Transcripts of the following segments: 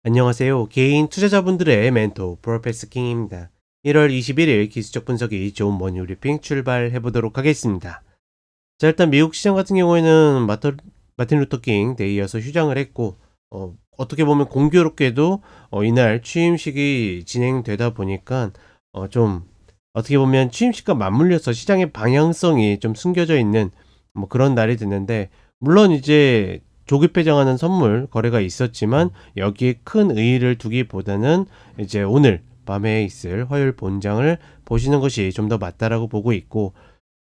안녕하세요. 개인 투자자분들의 멘토 프로페서 킹입니다. 1월 21일 기술적 분석이 좋은 머니 브리핑 출발해 보도록 하겠습니다. 자, 일단 미국 시장 같은 경우에는 마틴 루터 킹 데이에 이어서 휴장을 했고, 어떻게 보면 공교롭게도 이날 취임식이 진행되다 보니까 좀 어떻게 보면 취임식과 맞물려서 시장의 방향성이 좀 숨겨져 있는 뭐 그런 날이 됐는데, 물론 이제 조기 폐장하는 선물 거래가 있었지만 여기에 큰 의의를 두기보다는 이제 오늘 밤에 있을 화요일 본장을 보시는 것이 좀 더 맞다라고 보고 있고,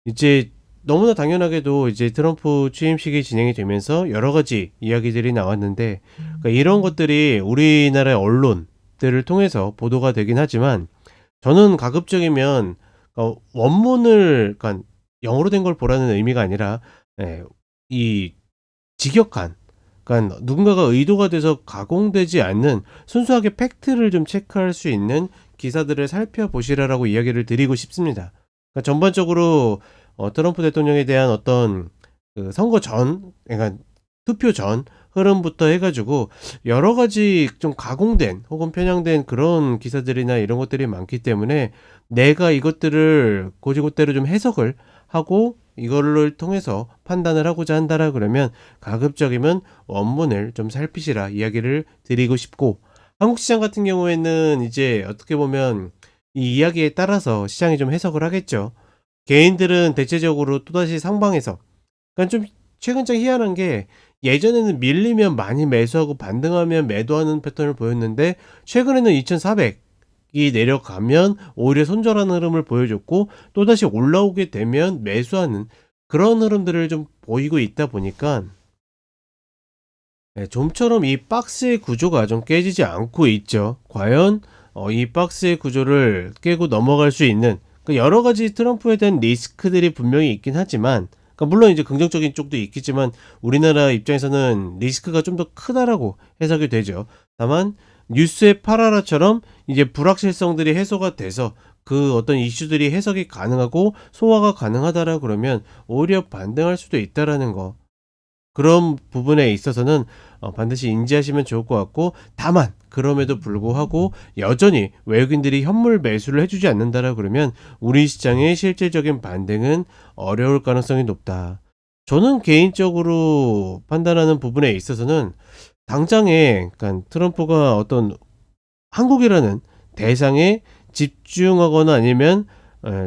이제 너무나 당연하게도 이제 트럼프 취임식이 진행이 되면서 여러 가지 이야기들이 나왔는데, 그러니까 이런 것들이 우리나라의 언론들을 통해서 보도가 되긴 하지만, 저는 가급적이면 원문을, 그러니까 영어로 된 걸 보라는 의미가 아니라, 예, 이 직역한, 그러니까 누군가가 의도가 돼서 가공되지 않는 순수하게 팩트를 좀 체크할 수 있는 기사들을 살펴보시라라고 이야기를 드리고 싶습니다. 그러니까 전반적으로 트럼프 대통령에 대한 어떤 그 선거 전, 그러니까 투표 전 흐름부터 해가지고 여러 가지 좀 가공된 혹은 편향된 그런 기사들이나 이런 것들이 많기 때문에, 내가 이것들을 곧이곧대로 좀 해석을 하고 이거를 통해서 판단을 하고자 한다라 그러면 가급적이면 원문을 좀 살피시라 이야기를 드리고 싶고, 한국 시장 같은 경우에는 이제 어떻게 보면 이 이야기에 따라서 시장이 좀 해석을 하겠죠. 개인들은 대체적으로 또다시 상방에서, 그러니까 좀 최근 좀 희한한 게, 예전에는 밀리면 많이 매수하고 반등하면 매도하는 패턴을 보였는데 최근에는 2400이 내려가면 오히려 손절하는 흐름을 보여줬고, 또다시 올라오게 되면 매수하는 그런 흐름들을 좀 보이고 있다 보니까, 좀처럼 이 박스의 구조가 좀 깨지지 않고 있죠. 과연 이 박스의 구조를 깨고 넘어갈 수 있는 그 여러 가지 트럼프에 대한 리스크들이 분명히 있긴 하지만, 그러니까 물론 이제 긍정적인 쪽도 있겠지만 우리나라 입장에서는 리스크가 좀 더 크다라고 해석이 되죠. 다만 뉴스의 파라라처럼 이제 불확실성들이 해소가 돼서 그 어떤 이슈들이 해석이 가능하고 소화가 가능하다라 그러면 오히려 반등할 수도 있다라는 거, 그런 부분에 있어서는 반드시 인지하시면 좋을 것 같고, 다만 그럼에도 불구하고 여전히 외국인들이 현물 매수를 해주지 않는다라 그러면 우리 시장의 실질적인 반등은 어려울 가능성이 높다. 저는 개인적으로 판단하는 부분에 있어서는 당장에, 그러니까 트럼프가 어떤 한국이라는 대상에 집중하거나 아니면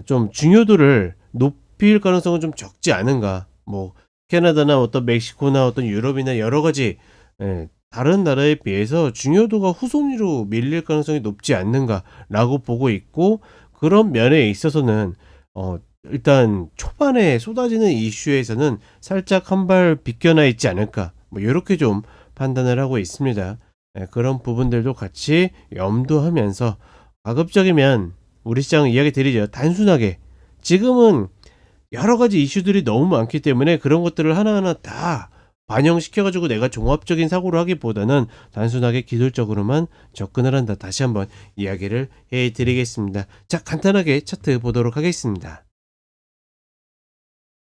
좀 중요도를 높일 가능성은 좀 적지 않은가. 뭐 캐나다나 어떤 멕시코나 어떤 유럽이나 여러 가지 다른 나라에 비해서 중요도가 후순위로 밀릴 가능성이 높지 않는가라고 보고 있고, 그런 면에 있어서는 일단 초반에 쏟아지는 이슈에서는 살짝 한 발 비껴나 있지 않을까, 뭐 요렇게 좀 판단을 하고 있습니다. 그런 부분들도 같이 염두하면서 가급적이면 우리 시장 이야기 드리죠. 단순하게 지금은 여러 가지 이슈들이 너무 많기 때문에 그런 것들을 하나하나 다 반영시켜 가지고 내가 종합적인 사고를 하기보다는 단순하게 기술적으로만 접근을 한다. 다시 한번 이야기를 해 드리겠습니다. 자, 간단하게 차트 보도록 하겠습니다.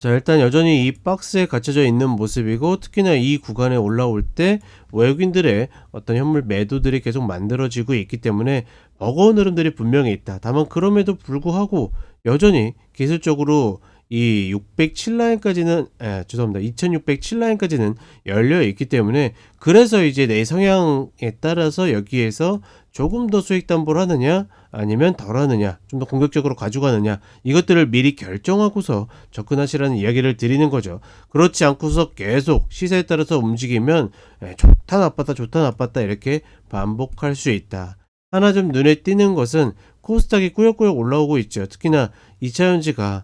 자, 일단 여전히 이 박스에 갇혀져 있는 모습이고, 특히나 이 구간에 올라올 때 외국인들의 어떤 현물 매도들이 계속 만들어지고 있기 때문에 버거운 흐름들이 분명히 있다. 다만 그럼에도 불구하고 여전히 기술적으로 이 607 라인까지는, 죄송합니다. 2607 라인까지는 열려 있기 때문에, 그래서 이제 내 성향에 따라서 여기에서 조금 더 수익 담보를 하느냐 아니면 덜 하느냐, 좀 더 공격적으로 가져가느냐, 이것들을 미리 결정하고서 접근하시라는 이야기를 드리는 거죠. 그렇지 않고서 계속 시세에 따라서 움직이면 좋다 나빴다 좋다 나빴다 이렇게 반복할 수 있다. 하나 좀 눈에 띄는 것은 코스닥이 꾸역꾸역 올라오고 있죠. 특히나 2차전지가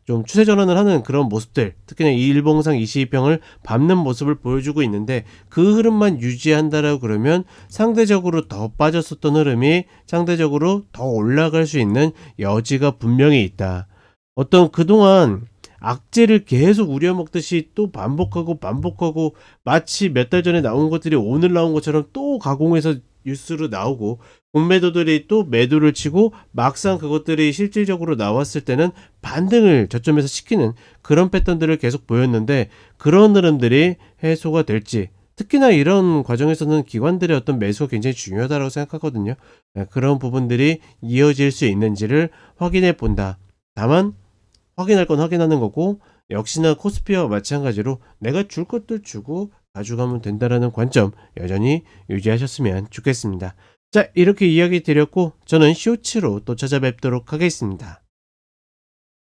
좀 추세 전환을 하는 그런 모습들, 특히나 일봉상 22평을 밟는 모습을 보여주고 있는데, 그 흐름만 유지한다라고 그러면 상대적으로 더 빠졌었던 흐름이 상대적으로 더 올라갈 수 있는 여지가 분명히 있다. 어떤 그동안 악재를 계속 우려먹듯이 또 반복하고 마치 몇 달 전에 나온 것들이 오늘 나온 것처럼 또 가공해서 뉴스로 나오고, 공매도들이 또 매도를 치고 막상 그것들이 실질적으로 나왔을 때는 반등을 저점에서 시키는 그런 패턴들을 계속 보였는데, 그런 흐름들이 해소가 될지, 특히나 이런 과정에서는 기관들의 어떤 매수가 굉장히 중요하다고 생각하거든요. 그런 부분들이 이어질 수 있는지를 확인해 본다. 다만 확인할 건 확인하는 거고 역시나 코스피와 마찬가지로 내가 줄 것들 주고 가져가면 된다라는 관점 여전히 유지하셨으면 좋겠습니다. 자, 이렇게 이야기 드렸고 저는 쇼츠로 또 찾아뵙도록 하겠습니다.